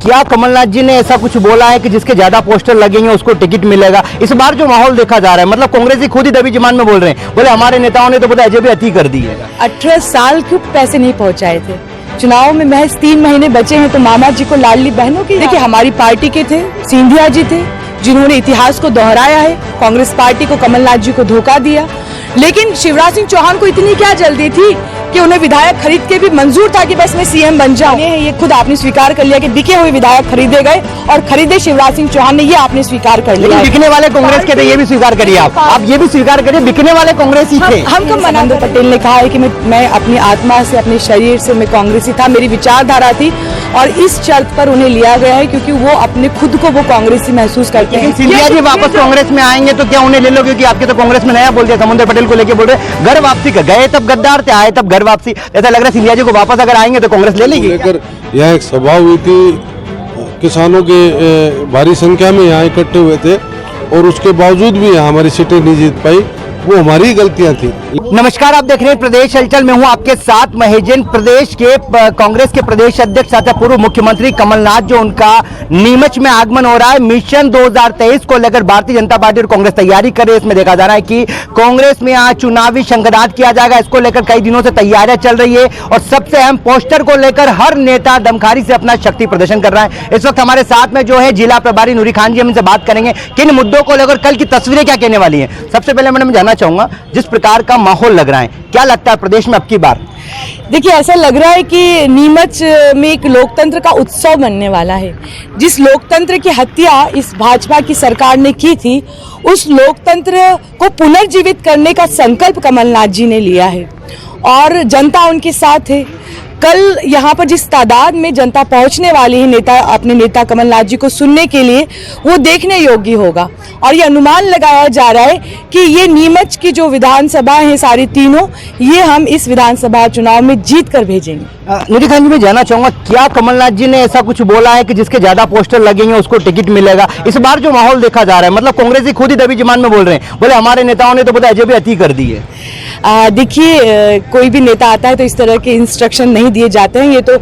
क्या कमलनाथ जी ने ऐसा कुछ बोला है कि जिसके ज्यादा पोस्टर लगेंगे उसको टिकट मिलेगा? इस बार जो माहौल देखा जा रहा है, मतलब कांग्रेस ही खुद ही दबी जबान में बोल रहे हैं, बोले हमारे नेताओं ने तो पता है अति कर दी है। 18 साल क्यों पैसे नहीं पहुंचाए थे? चुनाव में महज 3 महीने बचे हैं तो मामा जी को लाडली बहनों की। देखिए, हमारी पार्टी के थे, सिंधिया जी थे, जिन्होंने इतिहास को दोहराया है। कांग्रेस पार्टी को कमलनाथ जी को धोखा दिया, लेकिन शिवराज सिंह चौहान को इतनी क्या जल्दी थी कि उन्हें विधायक खरीद के भी मंजूर था कि बस मैं सीएम बन जाऊं। ये खुद आपने स्वीकार कर लिया कि बिके हुए विधायक खरीदे गए और खरीदे शिवराज सिंह चौहान ने, ये आपने स्वीकार कर लिया। बिकने वाले कांग्रेस के थे, ये भी स्वीकार करिए आप ये भी स्वीकार करिए, बिकने वाले कांग्रेस ही थे। हम कब महेंद्र पटेल ने कहा है कि मैं अपनी आत्मा से, अपने शरीर से मैं कांग्रेसी था, मेरी विचारधारा थी और इस शर्त पर उन्हें लिया गया है क्योंकि वो अपने खुद को वो कांग्रेसी महसूस करते हैं। सिंधिया जी वापस कांग्रेस में आएंगे तो क्या उन्हें ले लो? क्योंकि आपके तो कांग्रेस में नया बोल दिया, समुद्र पटेल को लेके बोल रहे घर वापसी का, गए तब गद्दार थे, आए तब घर वापसी। ऐसा लग रहा है सिंधिया जी को वापस अगर आएंगे तो कांग्रेस ले लेगी। लेकर यहाँ एक सभा हुई थी, किसानों के भारी संख्या में यहाँ इकट्ठे हुए थे और उसके बावजूद भी यहाँ हमारी सीटें नहीं जीत पाई, वो हमारी गलतियां थी। नमस्कार, आप देख रहे हैं प्रदेश हलचल में हूं आपके साथ महेजन। प्रदेश के कांग्रेस के प्रदेश अध्यक्ष तथा पूर्व मुख्यमंत्री कमलनाथ, जो उनका नीमच में आगमन हो रहा है, मिशन 2023 को लेकर भारतीय जनता पार्टी और कांग्रेस तैयारी कर रही है। इसमें देखा जा रहा है कि कांग्रेस में आज चुनावी शंखनाद किया जाएगा, इसको लेकर कई दिनों से तैयारियां चल रही है और सबसे अहम पोस्टर को लेकर हर नेता दमखारी से अपना शक्ति प्रदर्शन कर रहा है। इस वक्त हमारे साथ में जो है जिला प्रभारी नूरी खान जी, हम इनसे बात करेंगे किन मुद्दों को लेकर, कल की तस्वीरें क्या कहने वाली है। सबसे पहले मैडम जानना चाहूंगा, जिस प्रकार का माहौल लग रहा है, क्या लगता है प्रदेश में अब की बार? देखिए, ऐसा लग रहा है कि नीमच में एक लोकतंत्र का उत्सव बनने वाला है। जिस लोकतंत्र की हत्या इस भाजपा की सरकार ने की थी, उस लोकतंत्र को पुनर्जीवित करने का संकल्प कमलनाथ जी ने लिया है और जनता उनके साथ है। कल यहाँ पर जिस तादाद में जनता पहुँचने वाली है अपने नेता कमलनाथ जी को सुनने के लिए, वो देखने योग्य होगा और ये अनुमान लगाया जा रहा है कि ये नीमच की जो विधानसभा है सारी तीनों, ये हम इस विधानसभा चुनाव में जीत कर भेजेंगे। नूरी खान जी, मैं जानना चाहूंगा, क्या कमलनाथ जी ने ऐसा कुछ बोला है कि जिसके ज्यादा पोस्टर लगेंगे उसको टिकट मिलेगा? इस बार जो माहौल देखा जा रहा है, मतलब कांग्रेस ही खुद ही दबी जबान में बोल रहे हैं, बोले हमारे नेताओं ने तो पता है अति कर दी है। देखिए, कोई भी नेता आता है तो इस तरह के इंस्ट्रक्शन नहीं दिए जाते हैं। ये तो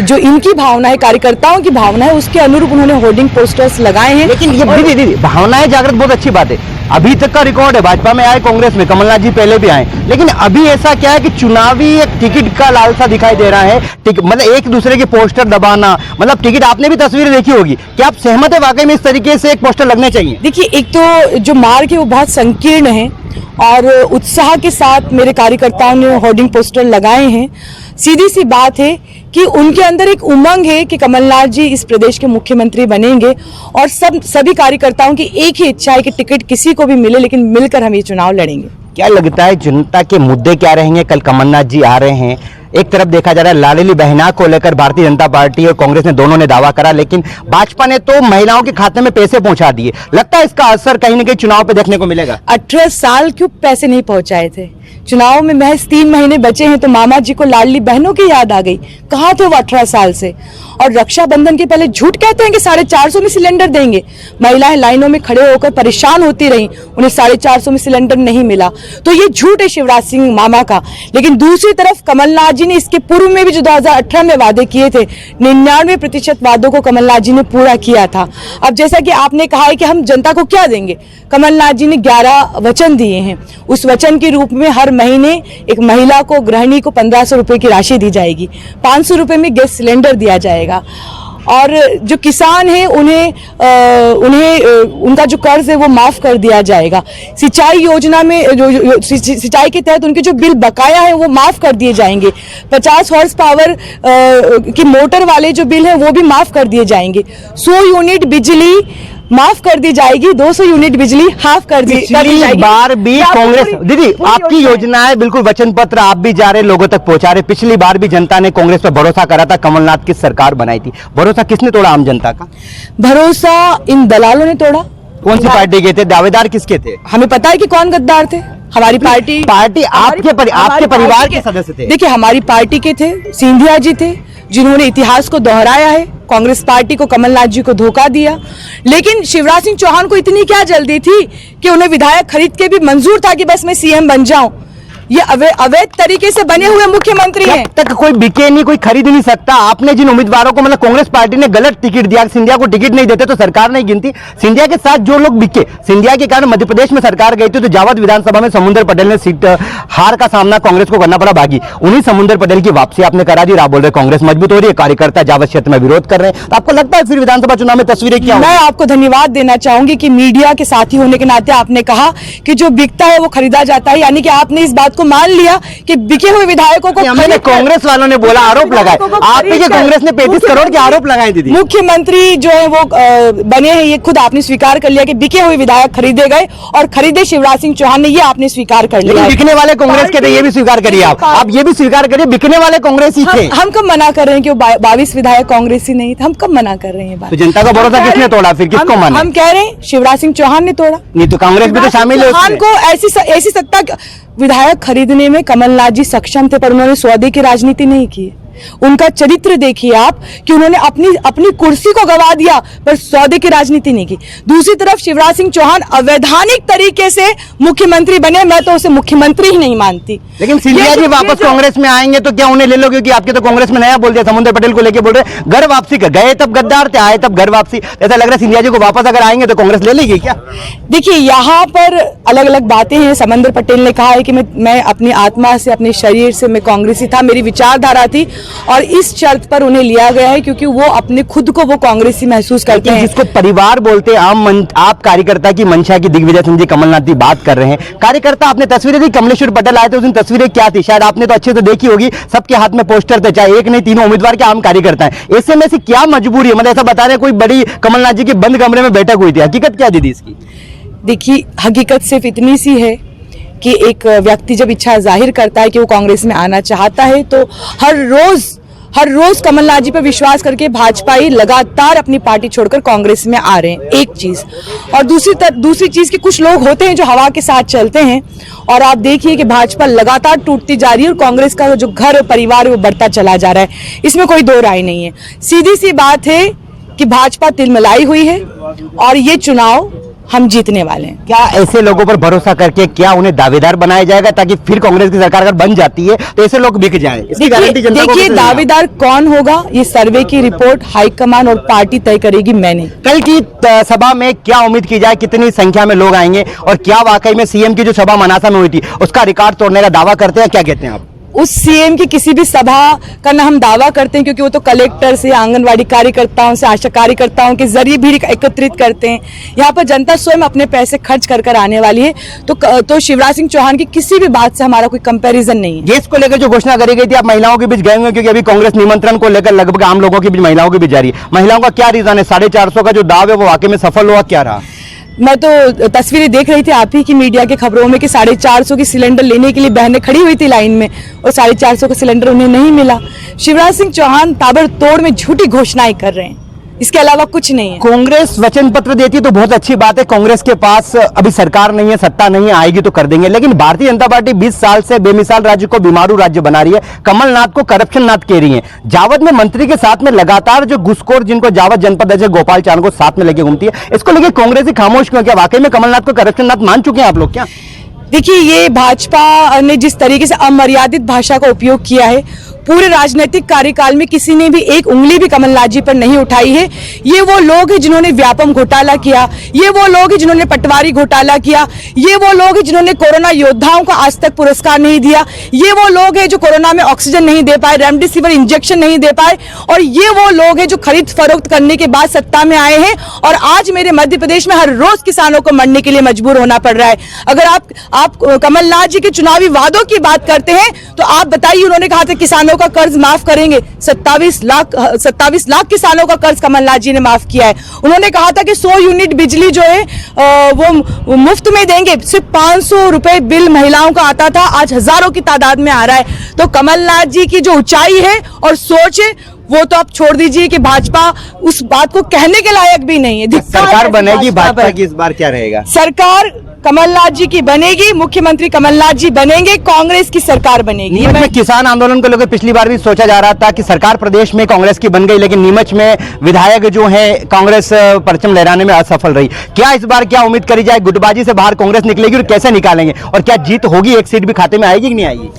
जो इनकी भावना है, कार्यकर्ताओं की भावना है, उसके अनुरूप उन्होंने होर्डिंग पोस्टर्स लगाए हैं। लेकिन ये दीदी भावनाएं जागृत बहुत अच्छी बात है, अभी तक का रिकॉर्ड है, भाजपा में आए, कांग्रेस में कमलनाथ जी पहले भी आए, लेकिन अभी ऐसा क्या है कि चुनावी एक टिकट का लालसा दिखाई दे रहा है, मतलब एक दूसरे के पोस्टर दबाना, मतलब टिकट, आपने भी तस्वीरें देखी होगी, क्या आप सहमत है वाकई में इस तरीके से एक पोस्टर लगने चाहिए? देखिए, एक तो जो मार्ग है वो बहुत संकीर्ण है और उत्साह के साथ मेरे कार्यकर्ताओं ने होर्डिंग पोस्टर लगाए हैं। सीधी सी बात है कि उनके अंदर एक उमंग है कि कमलनाथ जी इस प्रदेश के मुख्यमंत्री बनेंगे और सभी कार्यकर्ताओं की एक ही इच्छा है कि टिकट किसी को भी मिले, लेकिन मिलकर हम ये चुनाव लड़ेंगे। क्या लगता है जनता के मुद्दे क्या रहेंगे? कल कमलनाथ जी आ रहे हैं, एक तरफ देखा जा रहा है लाडली बहना को लेकर भारतीय जनता पार्टी और कांग्रेस ने दोनों ने दावा करा, लेकिन भाजपा ने तो महिलाओं के खाते में पैसे पहुंचा दिए। लगता है इसका असर कहीं ना कहीं चुनाव पे देखने को मिलेगा। 18 साल क्यों पैसे नहीं पहुंचाए थे? चुनाव में महज 3 महीने बचे हैं तो मामा जी को लाडली बहनों की याद आ गई। कहाँ थे वो 18 साल से? और रक्षाबंधन के पहले झूठ कहते हैं कि 450 में सिलेंडर देंगे। महिलाएं लाइनों में खड़े होकर परेशान होती रहीं, उन्हें 450 में सिलेंडर नहीं मिला, तो ये झूठ है शिवराज सिंह मामा का। लेकिन दूसरी तरफ कमलनाथ जी ने इसके पूर्व में भी जो 2018 में वादे किए थे, 99% वादों को कमलनाथ जी ने पूरा किया था। अब जैसा कि आपने कहा है कि हम जनता को क्या देंगे, कमलनाथ जी ने 11 वचन दिए हैं। उस वचन के रूप में हर महीने एक महिला को, गृहिणी को 1500 रुपए की राशि दी जाएगी, 500 रुपए में गैस सिलेंडर दिया जाएगा और जो किसान है उन्हें उनका जो कर्ज है वो माफ कर दिया जाएगा। सिंचाई योजना में जो सिंचाई के तहत उनके जो बिल बकाया है वो माफ कर दिए जाएंगे। 50 हॉर्स पावर की मोटर वाले जो बिल है वो भी माफ कर दिए जाएंगे। 100 यूनिट बिजली माफ कर दी जाएगी, 200 यूनिट बिजली हाफ कर दी जाएगी। बार भी कांग्रेस, दीदी आपकी योजना है, बिल्कुल वचन पत्र आप भी जा रहे, लोगों तक पहुंचा रहे। पिछली बार भी जनता ने कांग्रेस पर भरोसा करा था, कमलनाथ की सरकार बनाई थी। भरोसा किसने तोड़ा आम जनता का? भरोसा इन दलालों ने तोड़ा। कौन सी पार्टी के थे? दावेदार किसके थे? हमें पता है कि कौन गद्दार थे। हमारी पार्टी आपके परिवार के सदस्य थे। देखिए, हमारी पार्टी के थे, सिंधिया जी थे, जिन्होंने इतिहास को दोहराया है। कांग्रेस पार्टी को कमलनाथ जी को धोखा दिया, लेकिन शिवराज सिंह चौहान को इतनी क्या जल्दी थी कि उन्हें विधायक खरीद के भी मंजूर था कि बस मैं सीएम बन जाऊं। ये अवैध तरीके से बने हुए मुख्यमंत्री हैं। जब तक कोई बिके नहीं, कोई खरीद नहीं सकता। आपने जिन उम्मीदवारों को, मतलब कांग्रेस पार्टी ने गलत टिकट दिया, सिंधिया को टिकट नहीं देते तो सरकार नहीं गिनती। सिंधिया के साथ जो लोग बिके, सिंधिया के कारण मध्य प्रदेश में सरकार गई थी, तो जावद विधानसभा में समुंदर पटेल ने सीट हार का सामना कांग्रेस को करना पड़ा, भागी। उन्हीं समुंदर पटेल की वापसी आपने करा दी। आप बोल रहे कांग्रेस मजबूत हो रही है, कार्यकर्ता जावद क्षेत्र में विरोध कर रहे हैं, तो आपको लगता है फिर विधानसभा चुनाव में तस्वीरें क्या होंगी? मैं आपको धन्यवाद देना चाहूंगी कि मीडिया के साथी होने के नाते आपने कहा कि जो बिकता है वो खरीदा जाता है, यानी कि आपने इस बात को मान लिया कि बिके हुए विधायकों को हमने कांग्रेस वालों ने बोला, आरोप लगाए आप पे कि कांग्रेस ने 35 करोड़ के आरोप लगाए दीदी। मुख्यमंत्री जो है वो बने हैं, ये खुद आपने स्वीकार कर लिया कि बिके हुए विधायक खरीदे गए और खरीदे शिवराज सिंह चौहान ने, ये आपने स्वीकार कर लिया। बिकने वाले कांग्रेस के थे, ये भी स्वीकार करिए आप ये भी स्वीकार करिए, बिकने वाले कांग्रेस ही थे। हम कब मना कर रहे हैं कि 22 विधायक कांग्रेसी नहीं थे? हम कब मना कर रहे हैं बात? तो जनता का भरोसा किसने तोड़ा, फिर किसको माना? हम कह रहे हैं शिवराज सिंह चौहान ने तोड़ा। नहीं तो कांग्रेस भी तो शामिल है उसमें। को ऐसी सत्ता, विधायक खरीदने में कमलनाथ जी सक्षम थे, पर उन्होंने सौदे की राजनीति नहीं की। उनका चरित्र देखिए आप कि उन्होंने अपनी कुर्सी को गवा दिया पर सौदे की राजनीति नहीं की। दूसरी तरफ शिवराज सिंह चौहान अवैधानिक तरीके से मुख्यमंत्री बने, मैं तो उसे मुख्यमंत्री ही नहीं मानती। लेकिन सिंधिया जी वापस कांग्रेस में आएंगे तो क्या उन्हें ले लो? क्योंकि आपके तो कांग्रेस में नया बोल दिया, समुंदर पटेल को लेके बोल रहे घर वापसी का, गए तब गद्दार थे, आए तब घर वापसी। ऐसा लग रहा है सिंधिया जी को वापस अगर आएंगे तो कांग्रेस ले लेगी क्या? देखिए यहाँ पर अलग अलग बातें हैं। समुंदर पटेल ने कहा है कि मैं अपनी आत्मा से, अपने शरीर से मैं कांग्रेसी था, मेरी विचारधारा थी और इस शर्त पर उन्हें लिया गया है क्योंकि वो अपने खुद को वो कांग्रेसी महसूस करते हैं। जिसको परिवार बोलते हैं, आप कार्यकर्ता की मंशा की दिग्विजय सिंह जी कमलनाथ जी बात कर रहे हैं। कार्यकर्ता आपने तस्वीरें दी, कमलेश्वर पटेल आए थे उस दिन, तस्वीरें क्या थी शायद आपने तो अच्छे से देखी होगी, सबके हाथ में पोस्टर थे, चाहे एक नहीं तीनों उम्मीदवार के आम कार्यकर्ता है। ऐसे में से क्या मजबूरी है, मतलब ऐसा बता रहे कोई बड़ी कमलनाथ जी की बंद कमरे में बैठक हुई थी, हकीकत क्या दीदी इसकी? देखिए हकीकत सिर्फ इतनी सी है कि एक व्यक्ति जब इच्छा जाहिर करता है कि वो कांग्रेस में आना चाहता है तो हर रोज कमलनाथ जी पर विश्वास करके भाजपाई लगातार अपनी पार्टी छोड़कर कांग्रेस में आ रहे हैं, एक चीज। और दूसरी चीज कि कुछ लोग होते हैं जो हवा के साथ चलते हैं और आप देखिए कि भाजपा लगातार टूटती जा रही है और कांग्रेस का जो घर परिवार है वो बढ़ता चला जा रहा है। इसमें कोई दो राय नहीं है। सीधी सी बात है कि भाजपा तिलमिलाई हुई है और ये चुनाव हम जीतने वाले हैं। क्या ऐसे लोगों पर भरोसा करके क्या उन्हें दावेदार बनाया जाएगा ताकि फिर कांग्रेस की सरकार अगर बन जाती है तो ऐसे लोग बिक जाएं? इसकी गारंटी जनता को देखिए दावेदार कौन होगा ये सर्वे की रिपोर्ट हाईकमान और पार्टी तय करेगी, मैंने। कल की सभा में क्या उम्मीद की जाए, कितनी संख्या में लोग आएंगे और क्या वाकई में सीएम की जो सभा मनासा में हुई थी उसका रिकॉर्ड तोड़ने का दावा करते हैं? क्या कहते हैं आप? उस सीएम की किसी भी सभा का ना हम दावा करते हैं क्योंकि वो तो कलेक्टर से, आंगनवाड़ी कार्यकर्ताओं से, आशा कार्यकर्ताओं के जरिए भीड़ एकत्रित करते हैं। यहाँ पर जनता स्वयं अपने पैसे खर्च कर आने वाली है, तो शिवराज सिंह चौहान की किसी भी बात से हमारा कोई कंपैरिजन नहीं है। गैस को लेकर जो घोषणा करी गई थी, आप महिलाओं के बीच गए हुए क्योंकि अभी कांग्रेस निमंत्रण को लेकर लगभग आम लोगों के बीच, महिलाओं के बीच जा रही है। महिलाओं का क्या रीजन है? 450 का जो दाव है वो वाकई में सफल हुआ, क्या रहा? मैं तो तस्वीरें देख रही थी आप ही की मीडिया के खबरों में कि 450 की सिलेंडर लेने के लिए बहनें खड़ी हुई थी लाइन में और 450 का सिलेंडर उन्हें नहीं मिला। शिवराज सिंह चौहान ताबड़तोड़ में झूठी घोषणाएं कर रहे हैं, इसके अलावा कुछ नहीं है। कांग्रेस वचन पत्र देती है तो बहुत अच्छी बात है, कांग्रेस के पास अभी सरकार नहीं है, सत्ता नहीं है, आएगी तो कर देंगे। लेकिन भारतीय जनता पार्टी 20 साल से बेमिसाल राज्य को बीमारू राज्य बना रही है, कमलनाथ को करप्शन नाथ कह रही है। जावद में मंत्री के साथ में लगातार जो घुसखोर जिनको जावद जनपद अध्यक्ष गोपाल चांद को साथ में लेके घूमती है, इसको लेके कांग्रेस ही खामोश क्यों? क्या वाकई में कमलनाथ को करप्शन नाथ मान चुके हैं आप लोग क्या? देखिए ये भाजपा ने जिस तरीके से अमर्यादित भाषा का उपयोग किया है, पूरे राजनीतिक कार्यकाल में किसी ने भी एक उंगली भी कमलनाथ जी पर नहीं उठाई है। ये वो लोग हैं जिन्होंने व्यापम घोटाला किया, ये वो लोग हैं जिन्होंने पटवारी घोटाला किया, ये वो लोग हैं जिन्होंने कोरोना योद्धाओं को आज तक पुरस्कार नहीं दिया, ये वो लोग हैं जो कोरोना में ऑक्सीजन नहीं दे पाए, रेमडेसिविर इंजेक्शन नहीं दे पाए, और ये वो लोग हैं जो खरीद फरोख्त करने के बाद सत्ता में आए हैं और आज मेरे मध्य प्रदेश में हर रोज किसानों को मरने के लिए मजबूर होना पड़ रहा है। अगर आप कमलनाथ जी के चुनावी वादों की बात करते हैं तो आप बताइए, उन्होंने कहा था किसानों का कर्ज माफ करेंगे, 27 लाख किसानों का कर्ज कमलनाथ जी ने माफ किया है। उन्होंने कहा था कि 100 यूनिट बिजली जो है वो मुफ्त में देंगे, सिर्फ 500 रुपए बिल महिलाओं का आता था, आज हजारों की तादाद में आ रहा है। तो कमलनाथ जी की जो ऊंचाई है और सोच है वो तो आप छोड़ दीजिए कि भाजपा उस बात को कहने के लायक भी नहीं है। सरकार बनेगी भाजपा की, इस बार क्या रहेगा? सरकार कमलनाथ जी की बनेगी, मुख्यमंत्री कमलनाथ जी बनेंगे, कांग्रेस की सरकार बनेगी। नीमच में किसान आंदोलन को लेकर पिछली बार भी सोचा जा रहा था कि सरकार प्रदेश में कांग्रेस की बन गई, लेकिन नीमच में विधायक जो है कांग्रेस परचम लहराने में असफल रही। क्या इस बार क्या उम्मीद करी जाए? गुटबाजी से बाहर कांग्रेस निकलेगी और कैसे निकालेंगे, और क्या जीत होगी? एक सीट भी खाते में आएगी कि नहीं आएगी?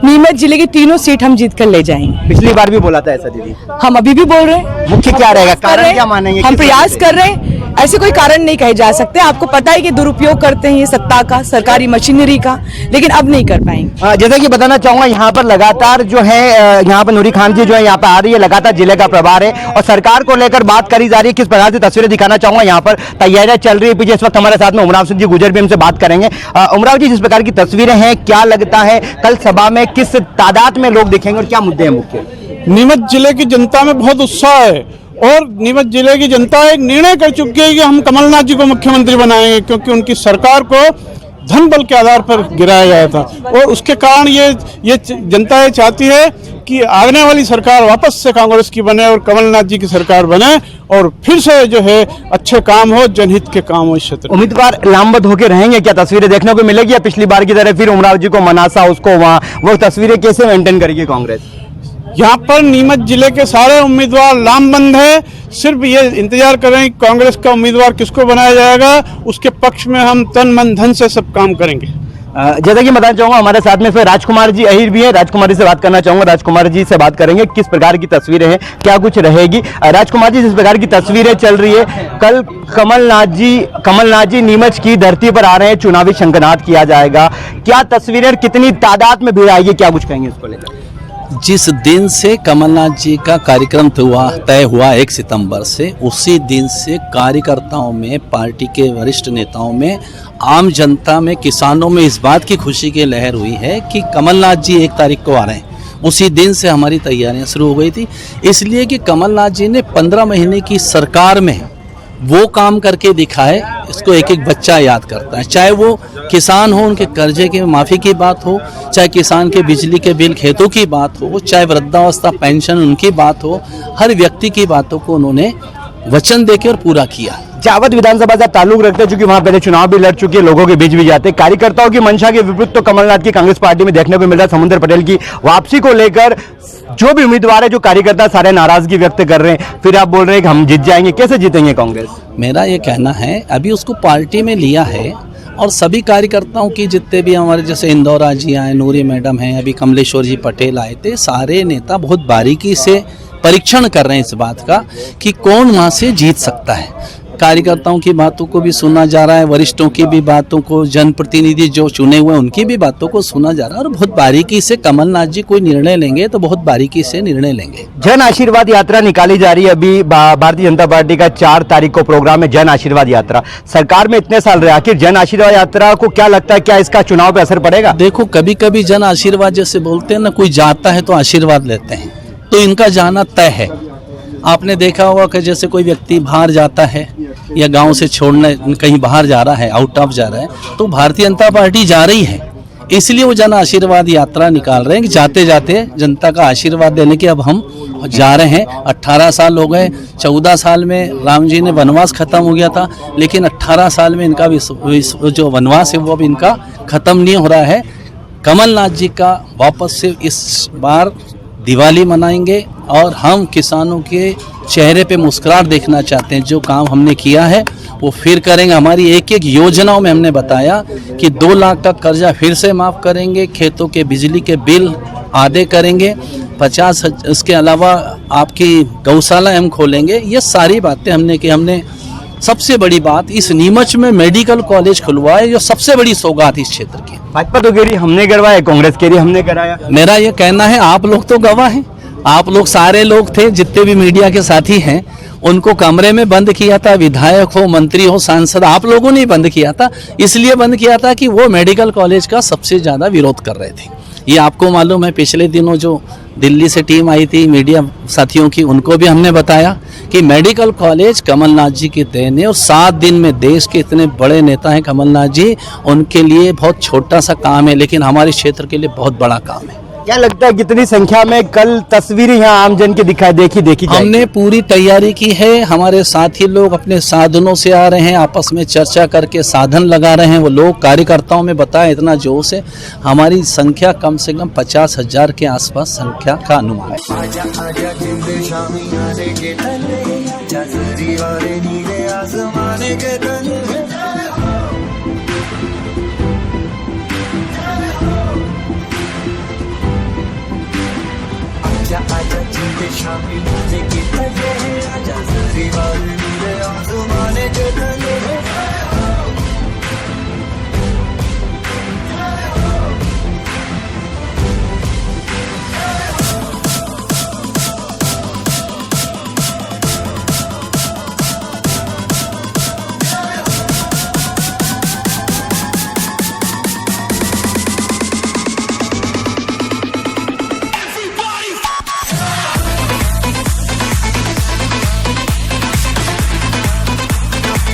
नीमच जिले की तीनों सीट हम जीत कर ले जाएंगे। पिछली बार भी बोला था ऐसा दीदी, हम अभी भी बोल रहे हैं। मुख्य क्या रहेगा, कारण क्या मानेंगे? हम प्रयास कर रहे हैं, ऐसे कोई कारण नहीं कहे जा सकते। आपको पता है कि दुरुपयोग करते हैं ये सत्ता का, सरकारी मशीनरी का, लेकिन अब नहीं कर पाएंगे। जैसा कि बताना चाहूंगा, यहाँ पर लगातार जो है यहाँ पर नूरी खान जी जो है यहाँ पर आ रही है, लगातार जिले का प्रभार है और सरकार को लेकर बात करी जा रही है। किस प्रकार से तस्वीरें दिखाना चाहूंगा, यहाँ पर तैयारियां चल रही है। पीछे इस वक्त हमारे साथ में उमराव सिंह जी गुजर भी हमसे बात करेंगे। उमराव जी, जिस प्रकार की तस्वीरें हैं, क्या लगता है कल सभा में किस तादाद में लोग दिखेंगे और क्या मुद्दे हैं मुख्य? नीमच जिले की जनता में बहुत उत्साह है और नीमच जिले की जनता एक निर्णय कर चुकी है कि हम कमलनाथ जी को मुख्यमंत्री बनाएंगे, क्योंकि उनकी सरकार को धन बल के आधार पर गिराया गया था और उसके कारण ये जनता ये चाहती है कि आने वाली सरकार वापस से कांग्रेस की बने और कमलनाथ जी की सरकार बने और फिर से जो है अच्छे काम हो, जनहित के काम हो इस क्षेत्र। उम्मीदवार लामबंद होकर रहेंगे, क्या तस्वीरें देखने को मिलेगी या पिछली बार की तरह फिर उमराव जी को मनासा उसको वहां, वो तस्वीरें कैसे मेंटेन करेगी कांग्रेस? यहाँ पर नीमच जिले के सारे उम्मीदवार लामबंद है, सिर्फ ये इंतजार कर रहे हैं कि कांग्रेस का उम्मीदवार किसको बनाया जाएगा, उसके पक्ष में हम तन मन धन से सब काम करेंगे। जैसा कि बताना चाहूंगा, हमारे साथ में फिर राजकुमार जी अहिर भी है। राजकुमार जी से बात करना चाहूंगा। राजकुमार जी से बात करेंगे किस प्रकार की तस्वीरें हैं, क्या कुछ रहेगी। राजकुमार जी, जिस प्रकार की तस्वीरें चल रही है, कल कमलनाथ जी नीमच की धरती पर आ रहे हैं, चुनावी शंखनाद किया जाएगा, क्या तस्वीरें, कितनी तादाद में भीड़ आएगी, क्या कुछ कहेंगे इसको लेकर? जिस दिन से कमलनाथ जी का कार्यक्रम तय हुआ 1 सितंबर से, उसी दिन से कार्यकर्ताओं में, पार्टी के वरिष्ठ नेताओं में, आम जनता में, किसानों में इस बात की खुशी की लहर हुई है कि कमलनाथ जी 1 तारीख को आ रहे हैं। उसी दिन से हमारी तैयारियां शुरू हो गई थी, इसलिए कि कमलनाथ जी ने 15 महीने की सरकार में वो काम करके दिखाए, इसको एक एक बच्चा याद करता है। चाहे वो किसान हो, उनके कर्जे की माफ़ी की बात हो, चाहे किसान के बिजली के बिल, खेतों की बात हो, चाहे वृद्धावस्था पेंशन उनकी बात हो, हर व्यक्ति की बातों को उन्होंने वचन देके और पूरा किया। जावद विधानसभा से ताल्लुक रखते हैं, चूंकि वहां पहले चुनाव भी लड़ चुके हैं, लोगों के बीच भी जाते हैं। कार्यकर्ताओं की मंशा के विपरीत तो कमलनाथ की कांग्रेस पार्टी में देखने को मिल रहा है। समुद्र पटेल की वापसी को लेकर जो भी उम्मीदवार है, जो कार्यकर्ता सारे नाराजगी व्यक्त कर रहे हैं, फिर आप बोल रहे हैं कि हम जीत जाएंगे, कैसे जीतेंगे कांग्रेस? मेरा ये कहना है, अभी उसको पार्टी में लिया है और सभी कार्यकर्ताओं की, जितने भी हमारे जैसे इंदौरा जी आए, नूरी मैडम हैं, अभी कमलेश्वर जी पटेल आए थे, सारे नेता बहुत बारीकी से परीक्षण कर रहे हैं इस बात का कि कौन वहाँ से जीत सकता है। कार्यकर्ताओं की बातों को भी सुना जा रहा है, वरिष्ठों की भी बातों को, जनप्रतिनिधि जो चुने हुए उनकी भी बातों को सुना जा रहा है और बहुत बारीकी से कमलनाथ जी कोई निर्णय लेंगे तो बहुत बारीकी से निर्णय लेंगे। जन आशीर्वाद यात्रा निकाली जा रही है। अभी भारतीय जनता पार्टी का 4 तारीख को प्रोग्राम है, जन आशीर्वाद यात्रा। सरकार में इतने साल रहे, आखिर जन आशीर्वाद यात्रा को क्या लगता है, क्या इसका चुनाव पे असर पड़ेगा? देखो, कभी कभी जन आशीर्वाद जैसे बोलते हैं ना, कोई जाता है तो आशीर्वाद लेते हैं, तो इनका जाना तय है। आपने देखा होगा कि जैसे कोई व्यक्ति बाहर जाता है या गांव से छोड़ने कहीं बाहर जा रहा है, आउट ऑफ जा रहा है, तो भारतीय जनता पार्टी जा रही है, इसलिए वो जन आशीर्वाद यात्रा निकाल रहे हैं कि जाते जाते जनता का आशीर्वाद देने के अब हम जा रहे हैं। 18 साल हो गए, 14 साल में राम जी ने वनवास खत्म हो गया था, लेकिन 18 साल में इनका जो वनवास है वो अब इनका खत्म नहीं हो रहा है। कमलनाथ जी का वापस से इस बार दिवाली मनाएंगे और हम किसानों के चेहरे पे मुस्कुराहट देखना चाहते हैं। जो काम हमने किया है वो फिर करेंगे। हमारी एक एक योजनाओं में हमने बताया कि 2 लाख का कर्जा फिर से माफ़ करेंगे, खेतों के बिजली के बिल आधे करेंगे, 50, इसके अलावा आपकी गौशाला हम खोलेंगे। ये सारी बातें हमने की। हमने सबसे बड़ी बात, इस नीमच में मेडिकल कॉलेज खुलवाए, जो सबसे बड़ी सौगात इस क्षेत्र की। भाजपा तो कह रही हमने करवाया, कांग्रेस कह रही हमने कराया। मेरा ये कहना है, आप लोग तो गवाह हैं, आप लोग सारे लोग थे, जितने भी मीडिया के साथी हैं, उनको कमरे में बंद किया था, विधायक हो, मंत्री हो, सांसद, आप लोगों ने बंद किया था। इसलिए बंद किया था कि वो मेडिकल कॉलेज का सबसे ज़्यादा विरोध कर रहे थे। ये आपको मालूम है, पिछले दिनों जो दिल्ली से टीम आई थी मीडिया साथियों की, उनको भी हमने बताया कि मेडिकल कॉलेज कमलनाथ जी की देन है और 7 दिन में देश के इतने बड़े नेता हैं कमलनाथ जी, उनके लिए बहुत छोटा सा काम है, लेकिन हमारे क्षेत्र के लिए बहुत बड़ा काम है। क्या लगता है कितनी संख्या में कल तस्वीरें यहाँ आमजन की देखी जाएगी? हमने पूरी तैयारी की है। हमारे साथी लोग अपने साधनों से आ रहे हैं, आपस में चर्चा करके साधन लगा रहे हैं। वो लोग कार्यकर्ताओं में बताया इतना जोश है। हमारी संख्या कम से कम 50,000 के आसपास संख्या का अनुमान है। आजा जिंदे शामी लेके तले आजा जरी वाले नीले आसमाने के तले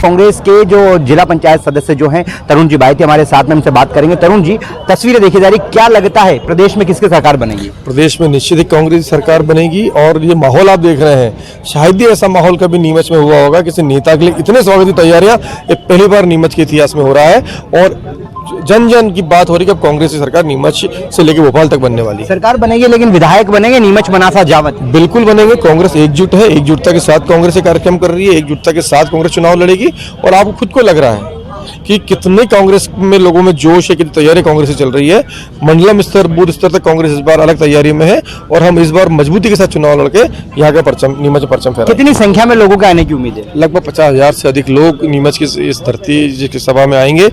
कांग्रेस के जो जिला पंचायत सदस्य जो हैं तरुण जी भाई थे हमारे साथ में, हमसे बात करेंगे। तरुण जी, तस्वीरें देखी जा रही, क्या लगता है प्रदेश में किसकी सरकार बनेगी? प्रदेश में निश्चित ही कांग्रेस सरकार बनेगी। और ये माहौल आप देख रहे हैं, शायद ही ऐसा माहौल कभी नीमच में हुआ होगा। किसी नेता के लिए इतने स्वागत की तैयारियां ये पहली बार नीमच के इतिहास में हो रहा है। और जन जन की बात हो रही है कि अब कांग्रेस की सरकार नीमच से लेकर भोपाल तक बनने वाली है। सरकार बनेगी लेकिन विधायक बनेंगे नीमच मनासा जावत? बिल्कुल बनेंगे। कांग्रेस एकजुट है, एकजुटता के साथ कांग्रेस ये कार्यक्रम कर रही है, एकजुटता के साथ कांग्रेस चुनाव लड़ेगी। और आपको खुद को लग रहा है कि कितने कांग्रेस में लोगों में जोश है, कितनी तैयारी कांग्रेस से चल रही है। मंडलम स्तर, बूथ स्तर तक कांग्रेस इस बार अलग तैयारी में है। और हम इस बार मजबूती के साथ चुनाव लड़के यहाँ का परचम, नीमच परचम फहरा। कितनी संख्या में लोगों के आने की उम्मीद है? लगभग 50,000 से अधिक लोग नीमच की इस धरती की सभा में आएंगे।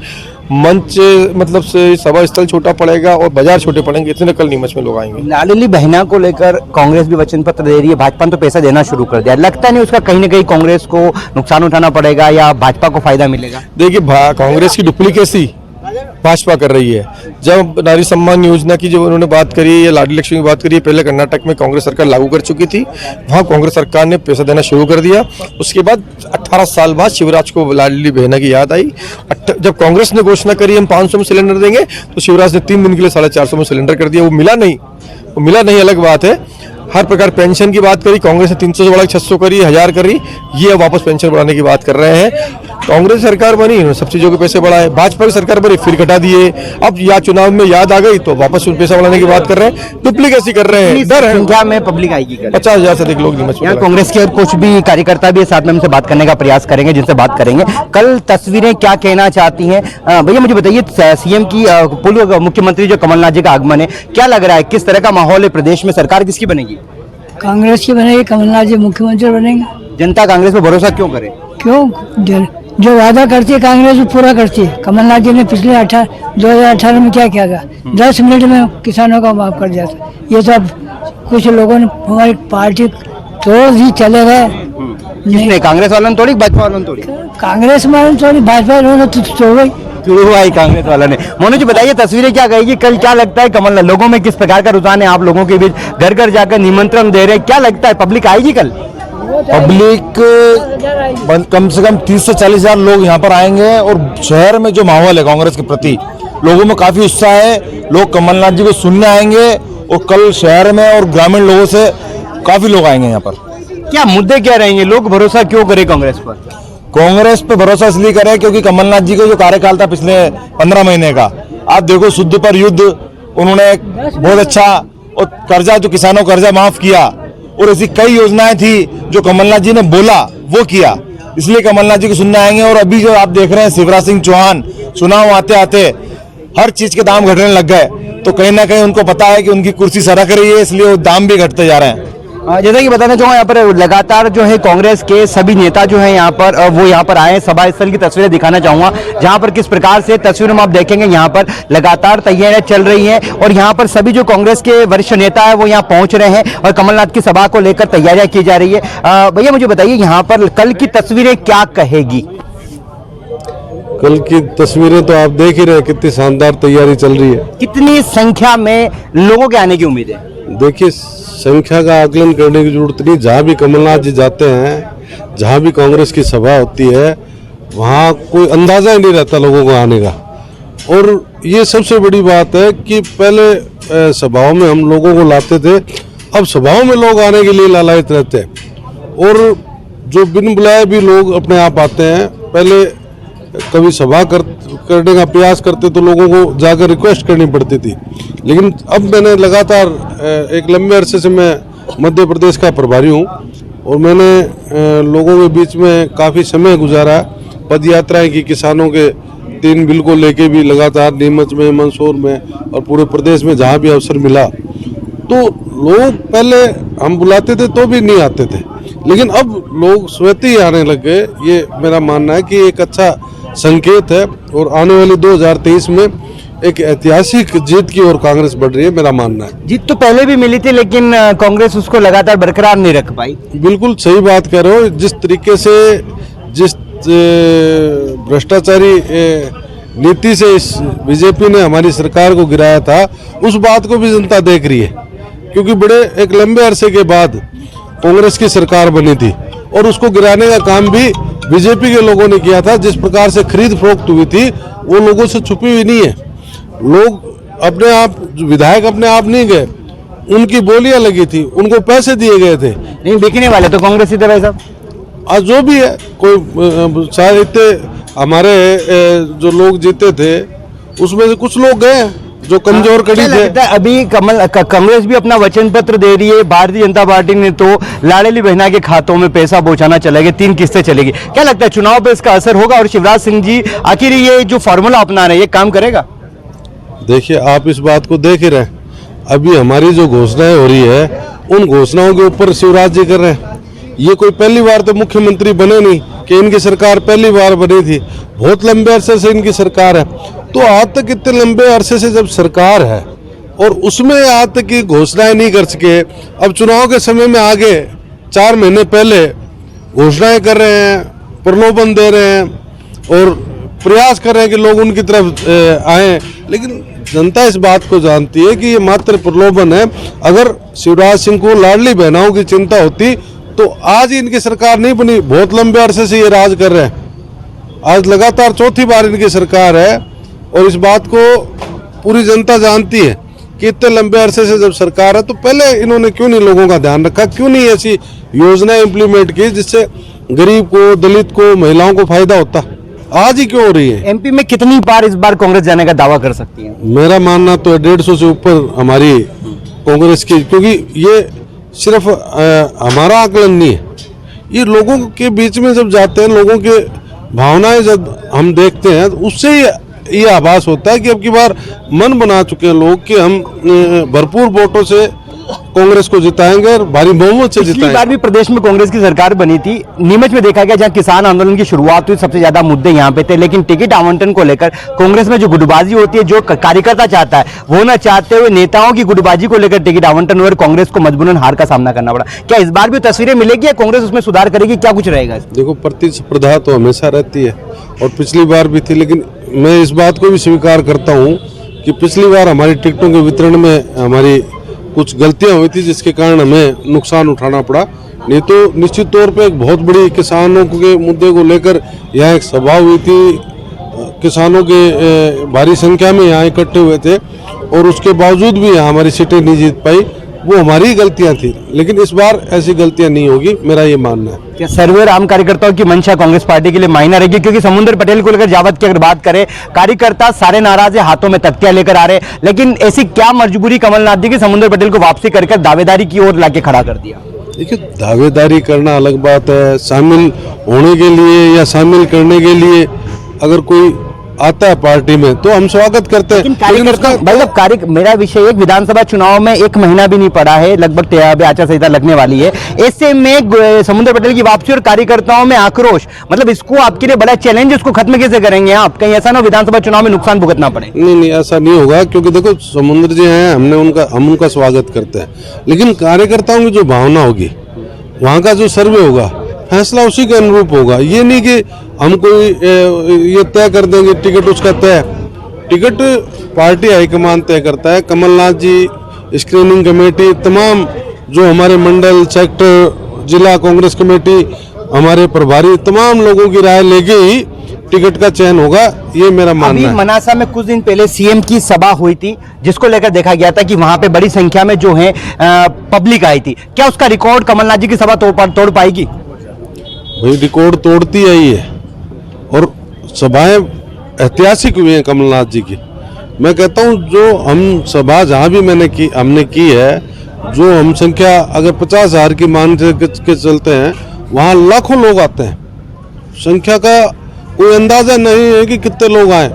मंच मतलब से सभा स्थल छोटा पड़ेगा और बाजार छोटे पड़ेंगे, इतने कल नीमच में लोग आएंगे। लाडली बहना को लेकर कांग्रेस भी वचन पत्र दे रही है, भाजपा ने तो पैसा देना शुरू कर दिया। लगता नहीं उसका कहीं ना कहीं कांग्रेस को नुकसान उठाना पड़ेगा या भाजपा को फायदा मिलेगा? देखिए, कांग्रेस की डुप्लीकेसी भाजपा कर रही है। जब नारी सम्मान योजना की जो उन्होंने बात करी या लाडली लक्ष्मी की बात करी, पहले कर्नाटक में कांग्रेस सरकार लागू कर चुकी थी, वहां कांग्रेस सरकार ने पैसा देना शुरू कर दिया। उसके बाद 18 साल बाद शिवराज को लाडली बहना की याद आई। जब कांग्रेस ने घोषणा करी हम 500 में सिलेंडर देंगे, तो शिवराज ने 3 दिन के लिए 450 में सिलेंडर कर दिया। वो मिला नहीं अलग बात है। हर प्रकार पेंशन की बात करी, कांग्रेस ने 300 से बढ़ा 600 करी, 1000 करी। ये अब वापस पेंशन बढ़ाने की बात कर रहे हैं। कांग्रेस सरकार बनी, सब चीजों के पैसे बढ़ाए। भाजपा की सरकार बनी, फिर घटा दिए। अब या चुनाव में याद आ गई तो वापस पैसा बढ़ाने की बात कर रहे हैं। डुप्लीकेसी कर रहे हैं। डर है संख्या में पब्लिक आएगी। 50,000 से अधिक लोग नीमच में। कांग्रेस के और कुछ भी कार्यकर्ता भी साथ में हमसे बात करने का प्रयास करेंगे, जिनसे बात करेंगे। कल तस्वीरें क्या कहना चाहती हैं? भैया मुझे बताइए, सीएम की पूर्व मुख्यमंत्री जो कमलनाथ जी का आगमन है, क्या लग रहा है, किस तरह का माहौल है प्रदेश में? सरकार किसकी बनेगी? कांग्रेस की बनेगी, कमलनाथ जी मुख्यमंत्री बनेंगे। जनता कांग्रेस पर भरोसा क्यों करे? क्यों? जो वादा करती है कांग्रेस वो पूरा करती है। कमलनाथ जी ने पिछले 2018 में क्या किया था? 10 मिनट में किसानों का माफ कर दिया था। ये सब कुछ लोगों ने हमारी पार्टी तोड़ दी, चले गए। किसने? कांग्रेस वालों ने तोड़ी, भाजपा वालों ने तोड़ी? कांग्रेस वालों ने तोड़ी, भाजपा वालों ने तोड़ गई। शुरू हुआ ही कांग्रेस वाला ने। मोनू जी बताइए, तस्वीरें क्या कहेगी? कल क्या लगता है कमलनाथ लोगों में किस प्रकार का रुझान है? आप लोगों के बीच घर घर जाकर निमंत्रण दे रहे हैं, क्या लगता है पब्लिक आएगी कल? पब्लिक कम से कम 30 से 40,000 लोग यहाँ पर आएंगे। और शहर में जो माहौल है कांग्रेस के प्रति, लोगों में काफी उत्साह है। लोग कमलनाथ जी को सुनने आएंगे और कल शहर में और ग्रामीण लोगों से काफी लोग आएंगे यहाँ पर। क्या मुद्दे क्या रहेंगे? लोग भरोसा क्यों करें कांग्रेस पर? कांग्रेस पे भरोसा इसलिए करें क्योंकि कमलनाथ जी का जो कार्यकाल था पिछले 15 महीने का, आप देखो, शुद्ध पर युद्ध, उन्होंने बहुत अच्छा, और कर्जा जो किसानों का कर्जा माफ किया, और ऐसी कई योजनाएं थी जो कमलनाथ जी ने बोला वो किया। इसलिए कमलनाथ जी को सुनने आएंगे। और अभी जो आप देख रहे हैं शिवराज सिंह चौहान, चुनाव आते आते हर चीज के दाम घटने लग गए, तो कहीं ना कहीं उनको पता है कि उनकी कुर्सी सरक रही है, इसलिए वो दाम भी घटते जा रहे हैं। जैसा कि बताना चाहूँगा, यहाँ पर लगातार जो है कांग्रेस के सभी नेता जो हैं यहाँ पर, वो यहाँ पर आए हैं। सभा स्थल की तस्वीरें दिखाना चाहूँगा, जहाँ पर किस प्रकार से तस्वीरों में आप देखेंगे यहाँ पर लगातार तैयारियां चल रही हैं। और यहाँ पर सभी जो कांग्रेस के वरिष्ठ नेता है वो यहाँ पहुँच रहे हैं और कमलनाथ की सभा को लेकर तैयारियां की जा रही है। भैया मुझे बताइए, यहाँ पर कल की तस्वीरें क्या कहेगी? कल की तस्वीरें तो आप देख ही रहे हैं, कितनी शानदार तैयारी चल रही है। कितनी संख्या में लोगों के आने की उम्मीद है? देखिए, संख्या का आकलन करने की जरूरत नहीं। जहाँ भी कमलनाथ जी जाते हैं, जहाँ भी कांग्रेस की सभा होती है, वहाँ कोई अंदाजा ही नहीं रहता लोगों को आने का। और ये सबसे बड़ी बात है कि पहले सभाओं में हम लोगों को लाते थे, अब सभाओं में लोग आने के लिए लालायित रहते हैं और जो बिन बुलाए भी लोग अपने आप आते हैं। पहले कभी सभा करने का प्रयास करते तो लोगों को जाकर रिक्वेस्ट करनी पड़ती थी, लेकिन अब मैंने लगातार एक लंबे अरसे से मैं मध्य प्रदेश का प्रभारी हूँ और मैंने लोगों के बीच में काफ़ी समय गुजारा, पद यात्राएं की, किसानों के 3 बिल को लेके भी लगातार नीमच में, मंदसौर में और पूरे प्रदेश में जहाँ भी अवसर मिला तो लोग पहले हम बुलाते थे तो भी नहीं आते थे, लेकिन अब लोग स्वतः ही आने लग गए। ये मेरा मानना है कि एक अच्छा संकेत है और आने वाले 2023 में एक ऐतिहासिक जीत की ओर कांग्रेस बढ़ रही है, मेरा मानना है। जीत तो पहले भी मिली थी लेकिन कांग्रेस उसको लगातार बरकरार नहीं रख पाई। बिल्कुल सही बात कह रहे हो। जिस तरीके से जिस भ्रष्टाचारी नीति से इस बीजेपी ने हमारी सरकार को गिराया था, उस बात को भी जनता देख रही है, क्योंकि बड़े एक लंबे अरसे के बाद कांग्रेस की सरकार बनी थी और उसको गिराने का काम भी बीजेपी के लोगों ने किया था। जिस प्रकार से खरीद फरोख्त हुई थी वो लोगों से छुपी हुई नहीं है। लोग अपने आप, विधायक अपने आप नहीं गए, उनकी बोलियां लगी थी, उनको पैसे दिए गए थे। नहीं, बिकने वाले तो कांग्रेस ही थे भाई साहब। आज जो भी है, कोई शायद इतने हमारे जो लोग जीते थे उसमें से कुछ लोग गए जो कमजोर कड़ी थे। अभी कांग्रेस भी अपना वचन पत्र दे रही है, भारतीय जनता पार्टी ने तो लाडली बहना के खातों में पैसा पहुंचाना चलेगा, 3 किस्तें चलेगी। क्या लगता है चुनाव पे इसका असर होगा और शिवराज सिंह जी आखिर ये जो फॉर्मूला अपना रहे हैं ये काम करेगा? देखिए, आप इस बात को देख ही रहे हैं, अभी हमारी जो घोषणाएं हो रही है उन घोषणाओं के ऊपर शिवराज जी कर रहे हैं। ये कोई पहली बार तो मुख्यमंत्री बने नहीं कि इनकी सरकार पहली बार बनी थी, बहुत लंबे अरसे से इनकी सरकार है। तो आज तक इतने लंबे अरसे से जब सरकार है और उसमें आज तक की घोषणाएं नहीं कर सके, अब चुनाव के समय में आगे 4 महीने पहले घोषणाएं कर रहे हैं, प्रलोभन दे रहे हैं और प्रयास कर रहे हैं कि लोग उनकी तरफ आए, लेकिन जनता इस बात को जानती है कि ये मात्र प्रलोभन है। अगर शिवराज सिंह को लाडली बहनाओं की चिंता होती तो आज ही इनकी सरकार नहीं बनी। बहुत लंबे अरसे से ये राज कर रहे हैं, आज लगातार 4थी बार इनकी सरकार है और इस बात को पूरी जनता जानती है कि इतने लंबे अरसे से जब सरकार है तो पहले इन्होंने क्यों नहीं लोगों का ध्यान रखा, क्यों नहीं ऐसी योजनाएं इंप्लीमेंट की जिससे गरीब को, दलित को, महिलाओं को फायदा होता। आज ही क्यों हो रही है? एमपी में कितनी बार इस बार कांग्रेस जाने का दावा कर सकती है? मेरा मानना तो 150 से ऊपर हमारी कांग्रेस की, क्योंकि ये सिर्फ हमारा आकलन नहीं है, ये लोगों के बीच में जब जाते हैं, लोगों के भावनाएं जब हम देखते हैं, उससे ये आभास होता है कि अब की बार मन बना चुके हैं लोग कि हम भरपूर वोटों से कांग्रेस को जिताएंगे और भारी बहुमत से जिताएंगे। पिछली बार भी प्रदेश में कांग्रेस की सरकार बनी थी, नीमच में देखा गया जहां किसान आंदोलन की शुरुआत हुई, सबसे ज्यादा मुद्दे यहां पे थे, लेकिन टिकट आवंटन को लेकर कांग्रेस में जो गुटबाजी होती है, जो कार्यकर्ता चाहता है वो न चाहते हुए नेताओं की गुटबाजी को लेकर टिकट आवंटन और कांग्रेस को मजबूरन हार का सामना करना पड़ा। क्या इस बार भी तस्वीरें मिलेगी या कांग्रेस उसमें सुधार करेगी? क्या कुछ रहेगा? देखो, प्रतिस्पर्धा तो हमेशा रहती है और पिछली बार भी थी, लेकिन मैं इस बात को भी स्वीकार करता हूँ कि पिछली बार हमारी टिकटों के वितरण में हमारी कुछ गलतियां हुई थी जिसके कारण हमें नुकसान उठाना पड़ा। नहीं तो निश्चित तौर पे एक बहुत बड़ी किसानों के मुद्दे को लेकर यहाँ एक सभा हुई थी, किसानों के भारी संख्या में यहाँ इकट्ठे हुए थे और उसके बावजूद भी यहाँ हमारी सीटें नहीं जीत पाई। वो हमारी गलतियां थी, लेकिन इस बार ऐसी गलतियां नहीं होगी, मेरा ये मानना है। क्या सर्वे और आम कार्यकर्ताओं की मंशा कांग्रेस पार्टी के लिए मायना रहेगी? क्योंकि समुद्र पटेल को लेकर जावत की अगर बात करें, कार्यकर्ता सारे नाराज है, हाथों में तख्तियां लेकर आ रहे, लेकिन ऐसी क्या मजबूरी कमलनाथ जी की समुद्र पटेल को वापसी कर दावेदारी की ओर लाके खड़ा कर दिया? देखिए, दावेदारी करना अलग बात है, शामिल होने के लिए या शामिल करने के लिए अगर कोई आता है पार्टी में तो हम स्वागत करते हैं, लेकिन उसका मतलब मेरा विषय एक विधानसभा चुनाव में 1 महीना भी नहीं पड़ा है, लगभग आचार संहिता लगने वाली है, ऐसे में समुद्र पटेल की वापसी और कार्यकर्ताओं में आक्रोश, मतलब इसको आपके लिए बड़ा चैलेंज, इसको खत्म कैसे करेंगे आप? कहीं ऐसा ना विधानसभा चुनाव में नुकसान भुगतना पड़े? नहीं, ऐसा नहीं होगा, क्योंकि देखो समुद्र जी हैं, हम उनका स्वागत करते हैं, लेकिन कार्यकर्ताओं की जो भावना होगी, वहाँ का जो सर्वे होगा, फैसला उसी के अनुरूप होगा। ये नहीं कि हम कोई ये तय कर देंगे टिकट उसका तय, टिकट पार्टी हाईकमान तय करता है। कमलनाथ जी, स्क्रीनिंग कमेटी, तमाम जो हमारे मंडल, सेक्टर, जिला कांग्रेस कमेटी, हमारे प्रभारी, तमाम लोगों की राय लेके ही टिकट का चयन होगा, ये मेरा अभी मानना है। मनासा में कुछ दिन पहले सीएम की सभा हुई थी, जिसको लेकर देखा गया था कि वहां पे बड़ी संख्या में जो है पब्लिक आई थी। क्या उसका रिकॉर्ड कमलनाथ जी की सभा तोड़ पाएगी? भाई रिकॉर्ड तोड़ती आई है और सभाएं ऐतिहासिक हुई हैं कमलनाथ जी की। मैं कहता हूं जो हम सभा जहां भी हमने की है, जो हम संख्या अगर 50,000 की मान के चलते हैं, वहां लाखों लोग आते हैं। संख्या का कोई अंदाजा नहीं है कि कितने लोग आए,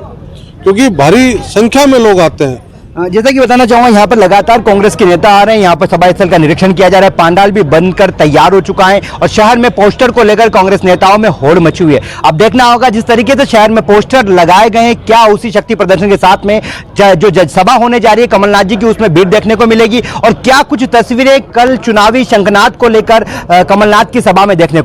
क्योंकि भारी संख्या में लोग आते हैं। जैसा कि बताना चाहूंगा, यहाँ पर लगातार कांग्रेस के नेता आ रहे हैं, यहाँ पर सभा स्थल का निरीक्षण किया जा रहा है, पंडाल भी बनकर तैयार हो चुका है और शहर में पोस्टर को लेकर कांग्रेस नेताओं में होड़ मची हुई है। अब देखना होगा जिस तरीके से शहर में पोस्टर लगाए गए हैं, क्या उसी शक्ति प्रदर्शन के साथ में जो सभा होने जा रही है कमलनाथ जी की, उसमें भीड़ देखने को मिलेगी और क्या कुछ तस्वीरें कल चुनावी शंखनाद को लेकर कमलनाथ की सभा में देखने को